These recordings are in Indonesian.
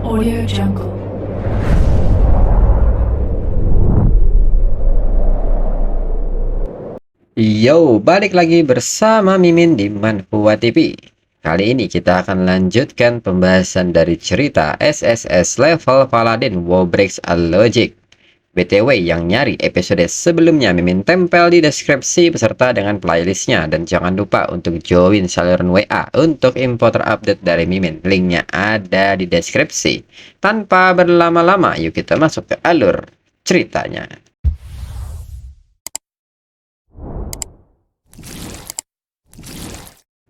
Audio Jungle. Yo, balik lagi bersama Mimin di Manhua TV. Kali ini kita akan lanjutkan pembahasan dari cerita SSS level Paladin WoW Breaks a Logic. BTW yang nyari episode sebelumnya Mimin tempel di deskripsi beserta dengan playlistnya. Dan jangan lupa untuk join saluran WA untuk info terupdate dari Mimin. Linknya ada di deskripsi. Tanpa berlama-lama, yuk kita masuk ke alur ceritanya.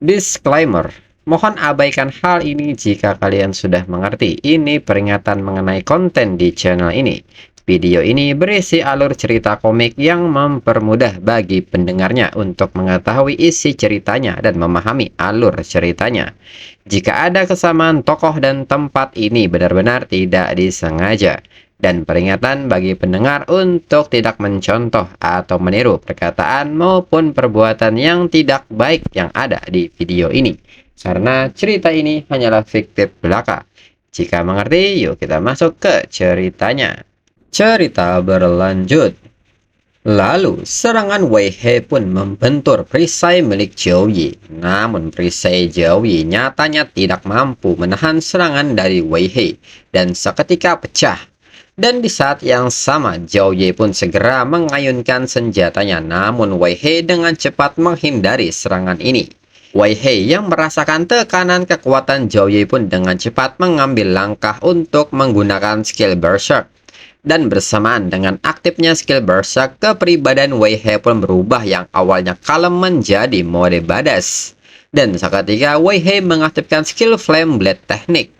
Disclaimer, mohon abaikan hal ini jika kalian sudah mengerti. Ini peringatan mengenai konten di channel ini. Video ini berisi alur cerita komik yang mempermudah bagi pendengarnya untuk mengetahui isi ceritanya dan memahami alur ceritanya. Jika ada kesamaan tokoh dan tempat, ini benar-benar tidak disengaja. Dan peringatan bagi pendengar untuk tidak mencontoh atau meniru perkataan maupun perbuatan yang tidak baik yang ada di video ini. Karena cerita ini hanyalah fiktif belaka. Jika mengerti, yuk kita masuk ke ceritanya. Cerita berlanjut. Lalu, serangan Wei He pun membentur perisai milik Zhou Yi. Namun, perisai Zhou Yi nyatanya tidak mampu menahan serangan dari Wei He dan seketika pecah. Dan di saat yang sama, Zhou Yi pun segera mengayunkan senjatanya, namun Wei He dengan cepat menghindari serangan ini. Wei He yang merasakan tekanan kekuatan Zhou Yi pun dengan cepat mengambil langkah untuk menggunakan skill Berserk. Dan bersamaan dengan aktifnya skill Berserk, kepribadian Wei He pun berubah yang awalnya kalem menjadi mode badass. Dan seketika Wei He mengaktifkan skill Flame Blade Teknik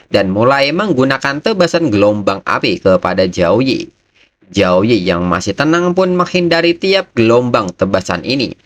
dan mulai menggunakan tebasan gelombang api kepada Zhou Yi. Zhou Yi yang masih tenang pun menghindari tiap gelombang tebasan ini.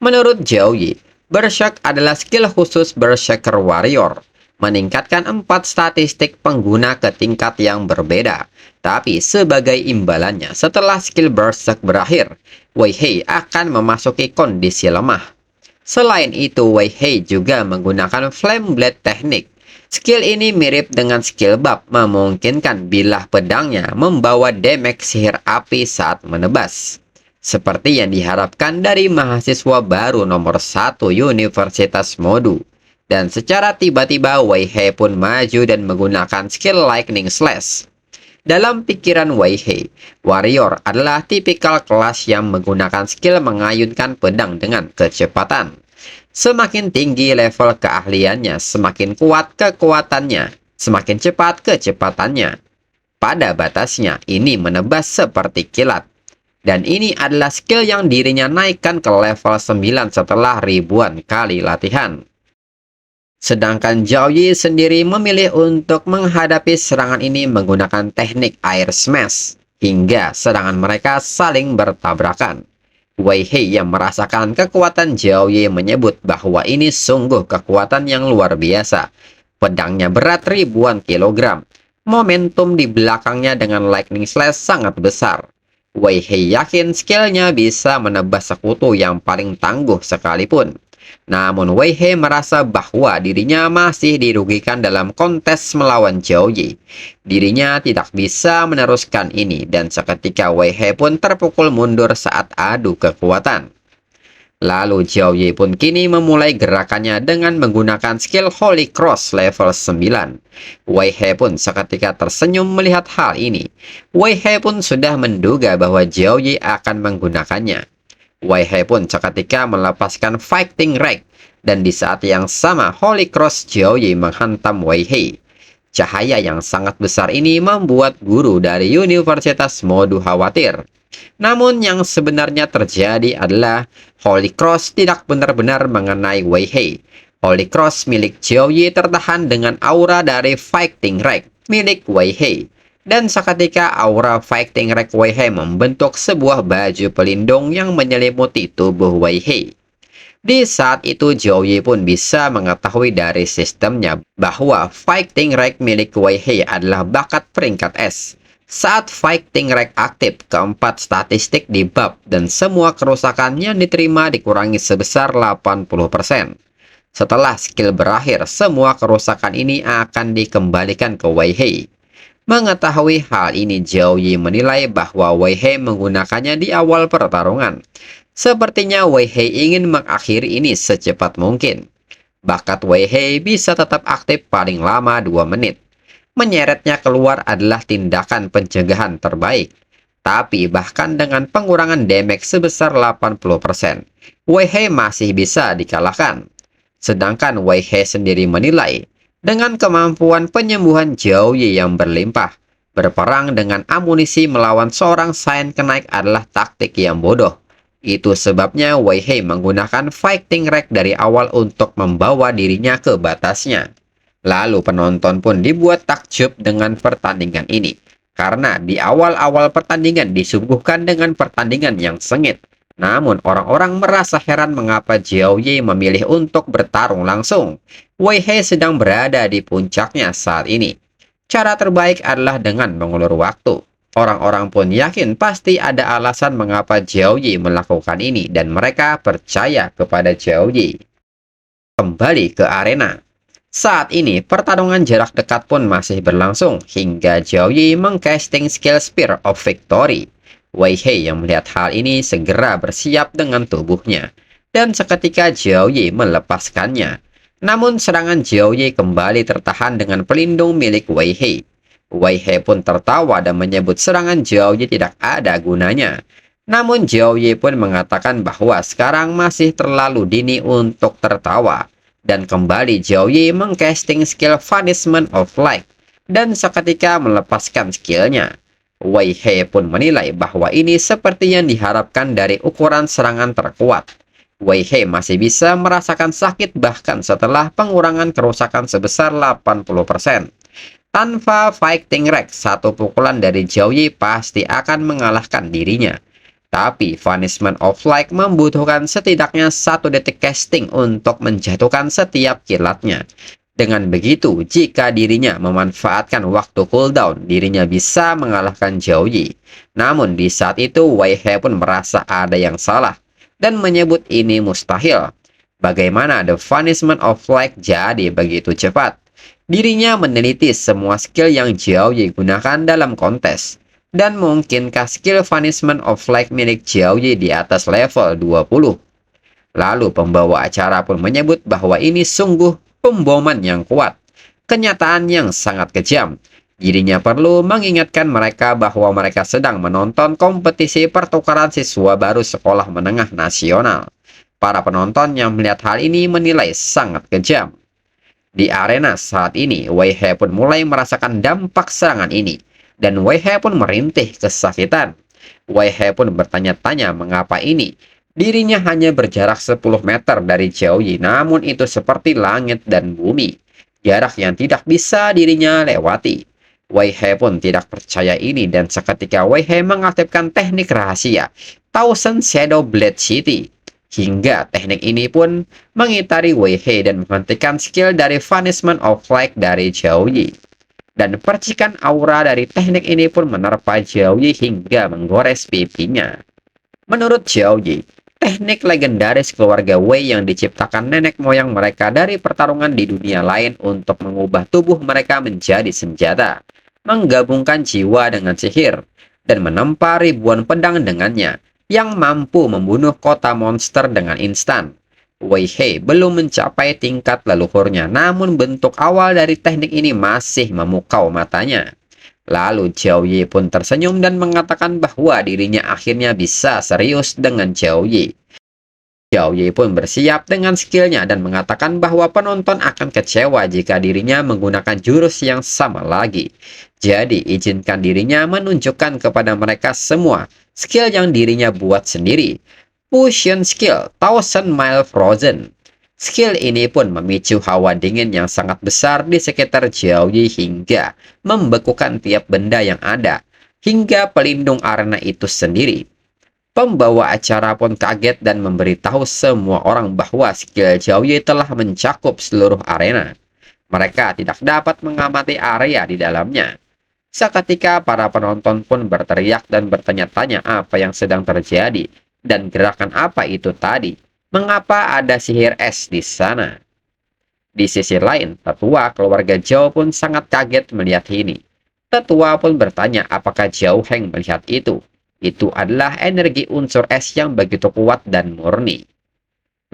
Menurut Zhou Yi, Berserk adalah skill khusus Berserker Warrior, meningkatkan 4 statistik pengguna ke tingkat yang berbeda. Tapi sebagai imbalannya, setelah skill Berserk berakhir, Wei He akan memasuki kondisi lemah. Selain itu, Wei He juga menggunakan Flame Blade Teknik. Skill ini mirip dengan skill buff, memungkinkan bilah pedangnya membawa damage sihir api saat menebas. Seperti yang diharapkan dari mahasiswa baru nomor 1 Universitas Modu. Dan secara tiba-tiba Wei He pun maju dan menggunakan skill Lightning Slash. Dalam pikiran Wei He, warrior adalah tipikal kelas yang menggunakan skill mengayunkan pedang dengan kecepatan. Semakin tinggi level keahliannya, semakin kuat kekuatannya, semakin cepat kecepatannya. Pada batasnya, ini menebas seperti kilat. Dan ini adalah skill yang dirinya naikkan ke level 9 setelah ribuan kali latihan. Sedangkan Zhou Yi sendiri memilih untuk menghadapi serangan ini menggunakan teknik Air Smash, hingga serangan mereka saling bertabrakan. Wei He yang merasakan kekuatan Zhou Yi menyebut bahwa ini sungguh kekuatan yang luar biasa. Pedangnya berat ribuan kilogram. Momentum di belakangnya dengan Lightning Slash sangat besar. Wei He yakin skillnya bisa menebas sekutu yang paling tangguh sekalipun. Namun Wei He merasa bahwa dirinya masih dirugikan dalam kontes melawan Zhou Yi. Dirinya tidak bisa meneruskan ini dan seketika Wei He pun terpukul mundur saat adu kekuatan. Lalu Zhou Yi pun kini memulai gerakannya dengan menggunakan skill Holy Cross level 9. Wei He pun seketika tersenyum melihat hal ini. Wei He pun sudah menduga bahwa Zhou Yi akan menggunakannya. Wei He pun seketika melepaskan Fighting Rage, dan di saat yang sama Holy Cross Zhou Yi menghantam Wei He. Cahaya yang sangat besar ini membuat guru dari Universitas Modu khawatir. Namun yang sebenarnya terjadi adalah Holy Cross tidak benar-benar mengenai Wei He. Holy Cross milik Zhou Yi tertahan dengan aura dari Fighting Rage milik Wei He. Dan seketika aura Fighting Rage Wei He membentuk sebuah baju pelindung yang menyelimuti tubuh Wei He. Di saat itu Zhou Yi pun bisa mengetahui dari sistemnya bahwa Fighting Rage milik Wei He adalah bakat peringkat S. Saat Fighting Rage aktif, keempat statistik di buff dan semua kerusakan yang diterima dikurangi sebesar 80%. Setelah skill berakhir, semua kerusakan ini akan dikembalikan ke Wei He. Mengetahui hal ini, Zhao Yi menilai bahwa Wei He menggunakannya di awal pertarungan. Sepertinya Wei He ingin mengakhiri ini secepat mungkin. Bakat Wei He bisa tetap aktif paling lama 2 menit. Menyeretnya keluar adalah tindakan pencegahan terbaik. Tapi bahkan dengan pengurangan damage sebesar 80%, Wei He masih bisa dikalahkan. Sedangkan Wei He sendiri menilai, dengan kemampuan penyembuhan Zhao Yi yang berlimpah, berperang dengan amunisi melawan seorang Saiyan kenaik adalah taktik yang bodoh. Itu sebabnya Wei He menggunakan fighting rack dari awal untuk membawa dirinya ke batasnya. Lalu penonton pun dibuat takjub dengan pertandingan ini, karena di awal-awal pertandingan disuguhkan dengan pertandingan yang sengit. Namun orang-orang merasa heran mengapa Zhao Yi memilih untuk bertarung langsung. Wei He sedang berada di puncaknya saat ini. Cara terbaik adalah dengan mengulur waktu. Orang-orang pun yakin pasti ada alasan mengapa Zhao Yi melakukan ini dan mereka percaya kepada Zhao Yi. Kembali ke arena. Saat ini, pertarungan jarak dekat pun masih berlangsung hingga Zhao Yi mengcasting skill Spear of Victory. Wei He yang melihat hal ini segera bersiap dengan tubuhnya, dan seketika Zhao Yi melepaskannya. Namun serangan Zhao Yi kembali tertahan dengan pelindung milik Wei He. Wei He pun tertawa dan menyebut serangan Zhao Yi tidak ada gunanya. Namun Zhao Yi pun mengatakan bahwa sekarang masih terlalu dini untuk tertawa. Dan kembali Zhao Yi mengcasting skill Vanishment of Light dan seketika melepaskan skillnya. Wei He pun menilai bahwa ini seperti yang diharapkan dari ukuran serangan terkuat. Wei He masih bisa merasakan sakit bahkan setelah pengurangan kerusakan sebesar 80%. Tanpa fighting rack, satu pukulan dari Zhao Yi pasti akan mengalahkan dirinya. Tapi Vanishment of Light membutuhkan setidaknya 1 detik casting untuk menjatuhkan setiap kilatnya. Dengan begitu, jika dirinya memanfaatkan waktu cooldown, dirinya bisa mengalahkan Zhao Yi. Namun di saat itu, Wei He pun merasa ada yang salah dan menyebut ini mustahil. Bagaimana The Vanishment of Light jadi begitu cepat? Dirinya meneliti semua skill yang Zhao Yi gunakan dalam kontes. Dan mungkinkah skill Vanishment of Light milik Zhao Yi di atas level 20? Lalu pembawa acara pun menyebut bahwa ini sungguh pemboman yang kuat. Kenyataan yang sangat kejam. Dirinya perlu mengingatkan mereka bahwa mereka sedang menonton kompetisi pertukaran siswa baru sekolah menengah nasional. Para penonton yang melihat hal ini menilai sangat kejam. Di arena saat ini, Wei He pun mulai merasakan dampak serangan ini. Dan Wei He pun merintih kesakitan. Wei He pun bertanya-tanya mengapa ini. Dirinya hanya berjarak 10 meter dari Zhao Yi, namun itu seperti langit dan bumi. Jarak yang tidak bisa dirinya lewati. Wei He pun tidak percaya ini dan seketika Wei He mengaktifkan teknik rahasia, Thousand Shadow Blade City. Hingga teknik ini pun mengitari Wei He dan menghentikan skill dari Vanishment of Light dari Zhao Yi. Dan percikan aura dari teknik ini pun menerpa Zhao Yi hingga menggores pipinya. Menurut Zhao Yi, teknik legendaris keluarga Wei yang diciptakan nenek moyang mereka dari pertarungan di dunia lain untuk mengubah tubuh mereka menjadi senjata, menggabungkan jiwa dengan sihir, dan menempa ribuan pedang dengannya, yang mampu membunuh kota monster dengan instan. Wei He belum mencapai tingkat leluhurnya, namun bentuk awal dari teknik ini masih memukau matanya. Lalu Zhao Yi pun tersenyum dan mengatakan bahwa dirinya akhirnya bisa serius dengan Zhao Yi. Zhao Yi pun bersiap dengan skillnya dan mengatakan bahwa penonton akan kecewa jika dirinya menggunakan jurus yang sama lagi. Jadi izinkan dirinya menunjukkan kepada mereka semua skill yang dirinya buat sendiri. Fusion Skill Thousand Mile Frozen. Skill ini pun memicu hawa dingin yang sangat besar di sekitar Zhao Yi hingga membekukan tiap benda yang ada, hingga pelindung arena itu sendiri. Pembawa acara pun kaget dan memberitahu semua orang bahwa skill Zhao Yi telah mencakup seluruh arena. Mereka tidak dapat mengamati area di dalamnya. Seketika para penonton pun berteriak dan bertanya-tanya apa yang sedang terjadi. Dan gerakan apa itu tadi? Mengapa ada sihir es di sana? Di sisi lain, tetua keluarga Zhao pun sangat kaget melihat ini. Tetua pun bertanya apakah Zhao Heng melihat itu. Itu adalah energi unsur es yang begitu kuat dan murni.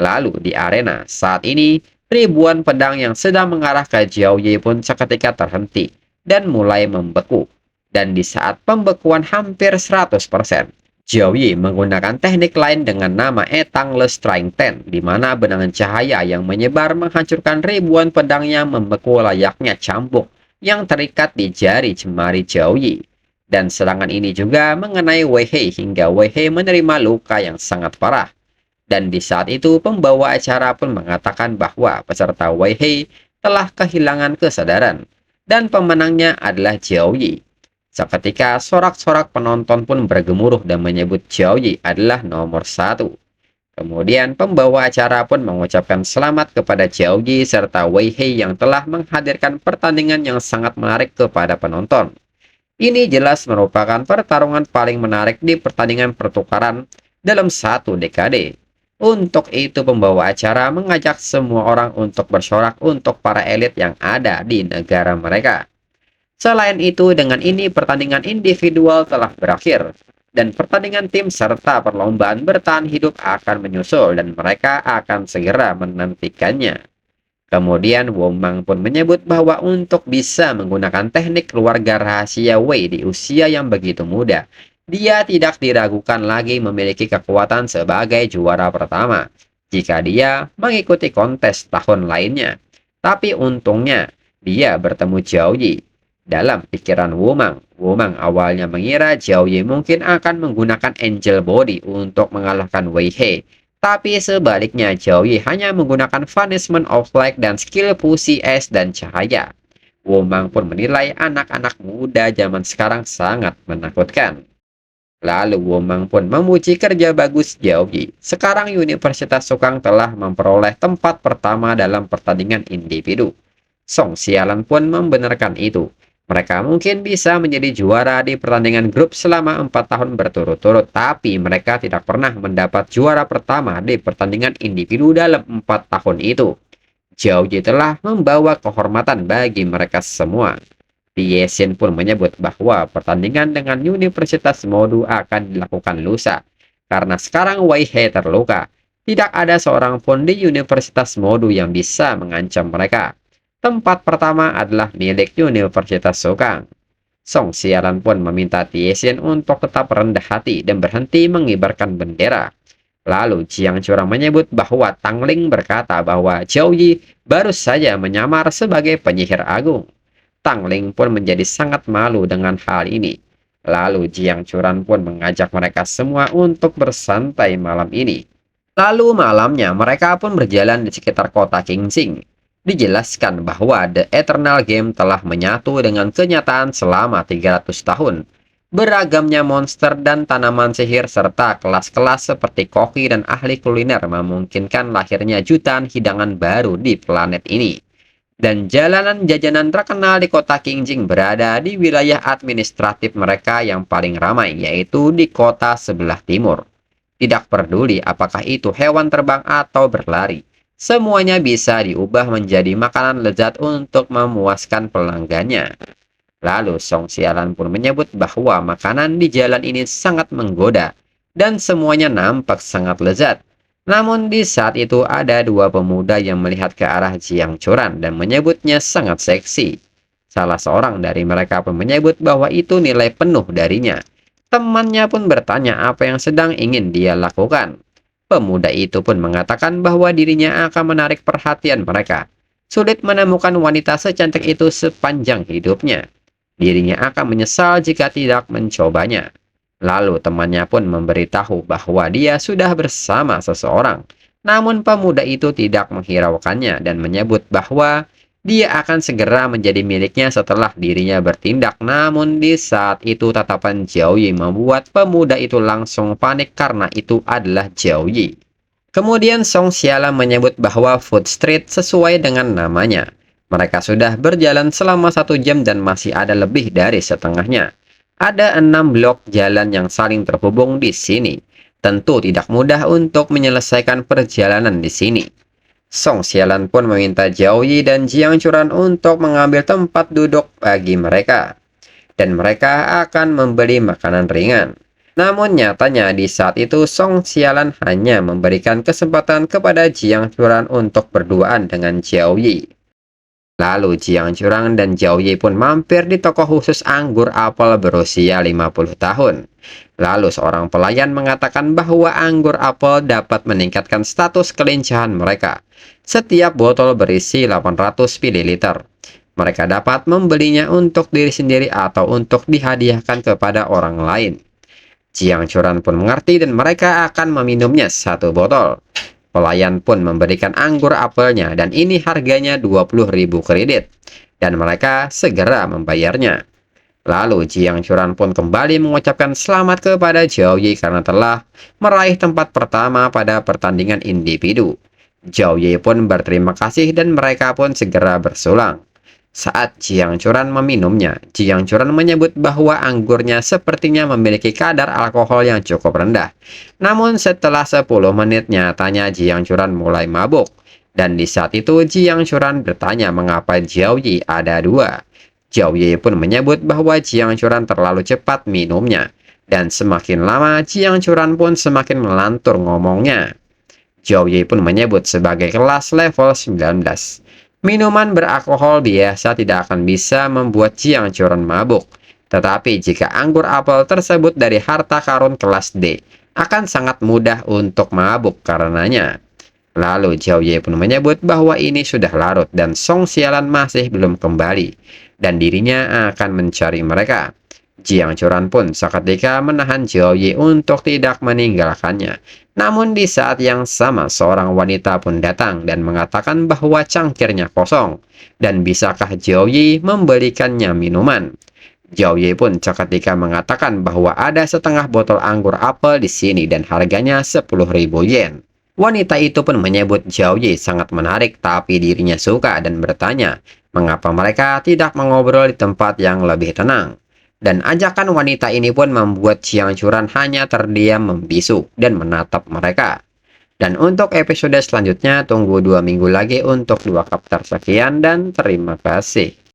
Lalu di arena saat ini, ribuan pedang yang sedang mengarah ke Zhao Yi pun seketika terhenti dan mulai membeku. Dan di saat pembekuan hampir 100%, Zhao Yi menggunakan teknik lain dengan nama Etangless Strike Ten, di mana benangan cahaya yang menyebar menghancurkan ribuan pedang yang membeku layaknya cambuk yang terikat di jari jemari Zhao Yi. Dan serangan ini juga mengenai Wei He hingga Wei He menerima luka yang sangat parah. Dan di saat itu pembawa acara pun mengatakan bahwa peserta Wei He telah kehilangan kesadaran dan pemenangnya adalah Zhao Yi. Seketika sorak-sorak penonton pun bergemuruh dan menyebut Zhao Yi adalah nomor 1. Kemudian pembawa acara pun mengucapkan selamat kepada Zhao Yi serta Wei He yang telah menghadirkan pertandingan yang sangat menarik kepada penonton. Ini jelas merupakan pertarungan paling menarik di pertandingan pertukaran dalam satu dekade. Untuk itu pembawa acara mengajak semua orang untuk bersorak untuk para elit yang ada di negara mereka. Selain itu, dengan ini pertandingan individual telah berakhir, dan pertandingan tim serta perlombaan bertahan hidup akan menyusul dan mereka akan segera menantikannya. Kemudian Womang pun menyebut bahwa untuk bisa menggunakan teknik keluarga rahasia Wei di usia yang begitu muda, dia tidak diragukan lagi memiliki kekuatan sebagai juara pertama jika dia mengikuti kontes tahun lainnya. Tapi untungnya, dia bertemu Zhao Yi. Dalam pikiran Womang, Womang awalnya mengira Zhao Yi mungkin akan menggunakan Angel Body untuk mengalahkan Wei He. Tapi sebaliknya, Zhao Yi hanya menggunakan Vanishment of Light dan skill fusi es dan cahaya. Womang pun menilai anak-anak muda zaman sekarang sangat menakutkan. Lalu Womang pun memuji kerja bagus Zhao Yi. Sekarang Universitas Sukang telah memperoleh tempat pertama dalam pertandingan individu. Song Xialan pun membenarkan itu. Mereka mungkin bisa menjadi juara di pertandingan grup selama 4 tahun berturut-turut, tapi mereka tidak pernah mendapat juara pertama di pertandingan individu dalam 4 tahun itu. Zhao Yi telah membawa kehormatan bagi mereka semua. Tiesin pun menyebut bahwa pertandingan dengan Universitas Modu akan dilakukan lusa, karena sekarang Wei He terluka. Tidak ada seorang pun di Universitas Modu yang bisa mengancam mereka. Tempat pertama adalah milik Universitas Sukang. Song Xialan pun meminta Tiesin untuk tetap rendah hati dan berhenti mengibarkan bendera. Lalu Jiang Curang menyebut bahwa Tang Ling berkata bahwa Zhao Yi baru saja menyamar sebagai penyihir agung. Tang Ling pun menjadi sangat malu dengan hal ini. Lalu Jiang Curang pun mengajak mereka semua untuk bersantai malam ini. Lalu malamnya mereka pun berjalan di sekitar kota Qingxing. Dijelaskan bahwa The Eternal Game telah menyatu dengan kenyataan selama 300 tahun. Beragamnya monster dan tanaman sihir serta kelas-kelas seperti koki dan ahli kuliner memungkinkan lahirnya jutaan hidangan baru di planet ini. Dan jalanan jajanan terkenal di kota Qingxing berada di wilayah administratif mereka yang paling ramai, yaitu di kota sebelah timur. Tidak peduli apakah itu hewan terbang atau berlari. Semuanya bisa diubah menjadi makanan lezat untuk memuaskan pelanggannya. Lalu Song Xialan pun menyebut bahwa makanan di jalan ini sangat menggoda dan semuanya nampak sangat lezat. Namun di saat itu ada dua pemuda yang melihat ke arah Jiang Churan dan menyebutnya sangat seksi. Salah seorang dari mereka pun menyebut bahwa itu nilai penuh darinya. Temannya pun bertanya apa yang sedang ingin dia lakukan. Pemuda itu pun mengatakan bahwa dirinya akan menarik perhatian mereka. Sulit menemukan wanita secantik itu sepanjang hidupnya. Dirinya akan menyesal jika tidak mencobanya. Lalu temannya pun memberitahu bahwa dia sudah bersama seseorang. Namun pemuda itu tidak menghiraukannya dan menyebut bahwa dia akan segera menjadi miliknya setelah dirinya bertindak. Namun di saat itu tatapan Zhao Yi membuat pemuda itu langsung panik karena itu adalah Zhao Yi. Kemudian Song Xialan menyebut bahwa Food Street sesuai dengan namanya. Mereka sudah berjalan selama 1 jam dan masih ada lebih dari setengahnya. Ada 6 blok jalan yang saling terhubung di sini. Tentu tidak mudah untuk menyelesaikan perjalanan di sini. Song Xialan pun meminta Jiao Yi dan Jiang Churan untuk mengambil tempat duduk bagi mereka, dan mereka akan membeli makanan ringan. Namun nyatanya di saat itu Song Xialan hanya memberikan kesempatan kepada Jiang Churan untuk berduaan dengan Jiao Yi. Lalu Jiang Churan dan Jiao Yi pun mampir di toko khusus anggur apel berusia 50 tahun. Lalu seorang pelayan mengatakan bahwa anggur apel dapat meningkatkan status kelincahan mereka. Setiap botol berisi 800 ml. Mereka dapat membelinya untuk diri sendiri atau untuk dihadiahkan kepada orang lain. Jiang Churan pun mengerti dan mereka akan meminumnya satu botol. Pelayan pun memberikan anggur apelnya dan ini harganya 20.000 kredit. Dan mereka segera membayarnya. Lalu Jiang Churan pun kembali mengucapkan selamat kepada Jiao Yi karena telah meraih tempat pertama pada pertandingan individu. Jiao Yi pun berterima kasih dan mereka pun segera bersulang. Saat Jiang Churan meminumnya, Jiang Churan menyebut bahwa anggurnya sepertinya memiliki kadar alkohol yang cukup rendah. Namun setelah 10 menit nyatanya Jiang Churan mulai mabuk. Dan di saat itu Jiang Churan bertanya mengapa Jiao Yi ada dua. Jiao Yi pun menyebut bahwa Jiang Churan terlalu cepat minumnya. Dan semakin lama Jiang Churan pun semakin melantur ngomongnya. Jiao Yi pun menyebut sebagai kelas level 19. Minuman beralkohol biasa tidak akan bisa membuat Jiang Churan mabuk. Tetapi jika anggur apel tersebut dari harta karun kelas D, akan sangat mudah untuk mabuk karenanya. Lalu Jiao Yi pun menyebut bahwa ini sudah larut dan Song Xialan masih belum kembali, dan dirinya akan mencari mereka. Jiang Churan pun seketika menahan Jiao Yi untuk tidak meninggalkannya. Namun di saat yang sama seorang wanita pun datang dan mengatakan bahwa cangkirnya kosong. Dan bisakah Jiao Yi membelikannya minuman? Jiao Yi pun seketika mengatakan bahwa ada setengah botol anggur apel di sini dan harganya 10.000 yen. Wanita itu pun menyebut Jiao Yi sangat menarik tapi dirinya suka dan bertanya mengapa mereka tidak mengobrol di tempat yang lebih tenang. Dan ajakan wanita ini pun membuat Jiang Churan hanya terdiam membisu dan menatap mereka. Dan untuk episode selanjutnya tunggu 2 minggu lagi untuk 2 chapter sekian dan terima kasih.